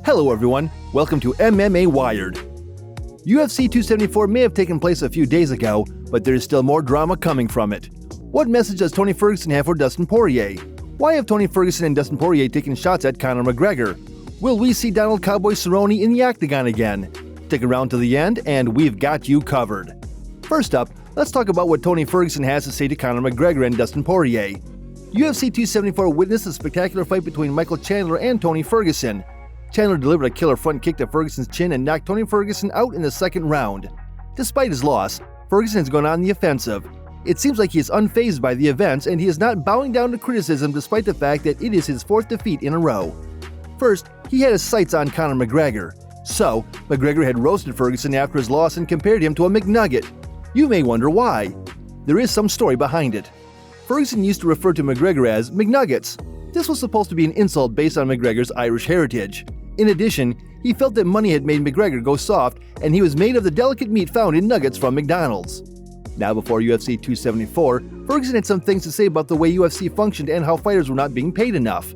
Hello everyone, welcome to MMA Wired. UFC 274 may have taken place a few days ago, but there is still more drama coming from it. What message does Tony Ferguson have for Dustin Poirier? Why have Tony Ferguson and Dustin Poirier taken shots at Conor McGregor? Will we see Donald Cowboy Cerrone in the Octagon again? Stick around to the end and we've got you covered. First up, let's talk about what Tony Ferguson has to say to Conor McGregor and Dustin Poirier. UFC 274 witnessed a spectacular fight between Michael Chandler and Tony Ferguson. Chandler delivered a killer front kick to Ferguson's chin and knocked Tony Ferguson out in the second round. Despite his loss, Ferguson has gone on the offensive. It seems like he is unfazed by the events and he is not bowing down to criticism despite the fact that it is his fourth defeat in a row. First, he had his sights on Conor McGregor. So, McGregor had roasted Ferguson after his loss and compared him to a McNugget. You may wonder why. There is some story behind it. Ferguson used to refer to McGregor as McNuggets. This was supposed to be an insult based on McGregor's Irish heritage. In addition, he felt that money had made McGregor go soft and he was made of the delicate meat found in nuggets from McDonald's. Now before UFC 274, Ferguson had some things to say about the way UFC functioned and how fighters were not being paid enough.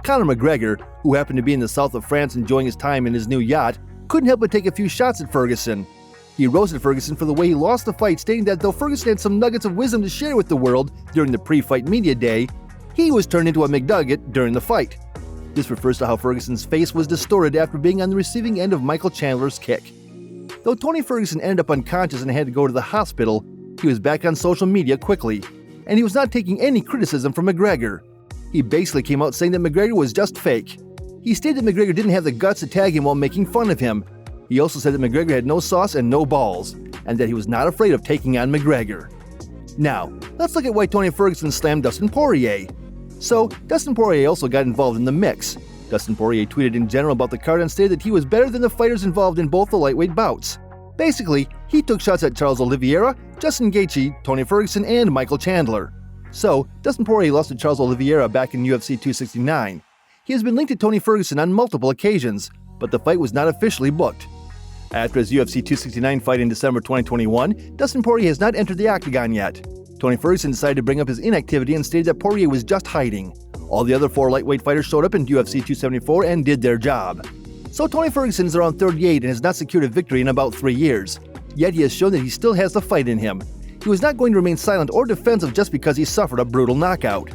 Conor McGregor, who happened to be in the south of France enjoying his time in his new yacht, couldn't help but take a few shots at Ferguson. He roasted Ferguson for the way he lost the fight, stating that though Ferguson had some nuggets of wisdom to share with the world during the pre-fight media day, he was turned into a McNugget during the fight. This refers to how Ferguson's face was distorted after being on the receiving end of Michael Chandler's kick. Though Tony Ferguson ended up unconscious and had to go to the hospital, he was back on social media quickly, and he was not taking any criticism from McGregor. He basically came out saying that McGregor was just fake. He stated that McGregor didn't have the guts to tag him while making fun of him. He also said that McGregor had no sauce and no balls, and that he was not afraid of taking on McGregor. Now, let's look at why Tony Ferguson slammed Dustin Poirier. So, Dustin Poirier also got involved in the mix. Dustin Poirier tweeted in general about the card and stated that he was better than the fighters involved in both the lightweight bouts. Basically, he took shots at Charles Oliveira, Justin Gaethje, Tony Ferguson, and Michael Chandler. So, Dustin Poirier lost to Charles Oliveira back in UFC 269. He has been linked to Tony Ferguson on multiple occasions, but the fight was not officially booked. After his UFC 269 fight in December 2021, Dustin Poirier has not entered the Octagon yet. Tony Ferguson decided to bring up his inactivity and stated that Poirier was just hiding. All the other four lightweight fighters showed up in UFC 274 and did their job. So Tony Ferguson is around 38 and has not secured a victory in about 3 years. Yet he has shown that he still has the fight in him. He was not going to remain silent or defensive just because he suffered a brutal knockout.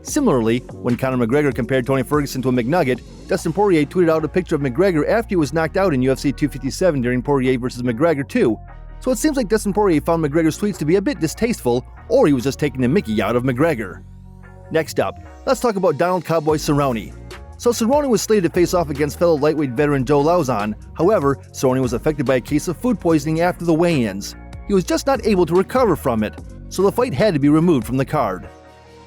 Similarly, when Conor McGregor compared Tony Ferguson to a McNugget, Dustin Poirier tweeted out a picture of McGregor after he was knocked out in UFC 257 during Poirier vs. McGregor 2. So it seems like Dustin Poirier found McGregor's tweets to be a bit distasteful, or he was just taking the mickey out of McGregor. Next up, let's talk about Donald Cowboy Cerrone. So Cerrone was slated to face off against fellow lightweight veteran Joe Lauzon. However, Cerrone was affected by a case of food poisoning after the weigh-ins. He was just not able to recover from it, so the fight had to be removed from the card.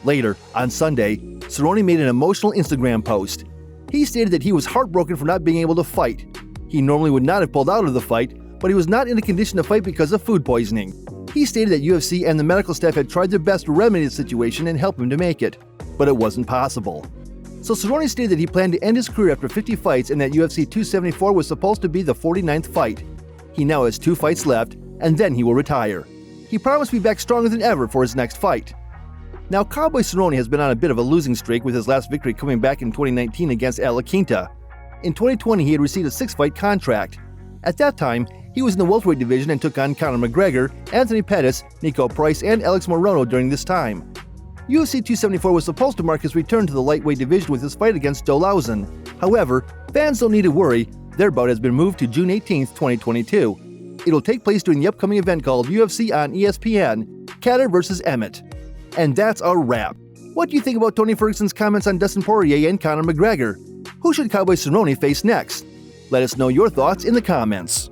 Later, on Sunday, Cerrone made an emotional Instagram post. He stated that he was heartbroken for not being able to fight. He normally would not have pulled out of the fight, but he was not in a condition to fight because of food poisoning. He stated that UFC and the medical staff had tried their best to remedy the situation and help him to make it, but it wasn't possible. So Cerrone stated that he planned to end his career after 50 fights and that UFC 274 was supposed to be the 49th fight. He now has 2 fights left, and then he will retire. He promised to be back stronger than ever for his next fight. Now, Cowboy Cerrone has been on a bit of a losing streak with his last victory coming back in 2019 against La Quinta. In 2020, he had received a 6-fight contract. At that time, he was in the welterweight division and took on Conor McGregor, Anthony Pettis, Nico Price, and Alex Morono during this time. UFC 274 was supposed to mark his return to the lightweight division with his fight against Joe Lauzon. However, fans don't need to worry, their bout has been moved to June 18, 2022. It'll take place during the upcoming event called UFC on ESPN, Kattar vs. Emmett. And that's our wrap. What do you think about Tony Ferguson's comments on Dustin Poirier and Conor McGregor? Who should Cowboy Cerrone face next? Let us know your thoughts in the comments.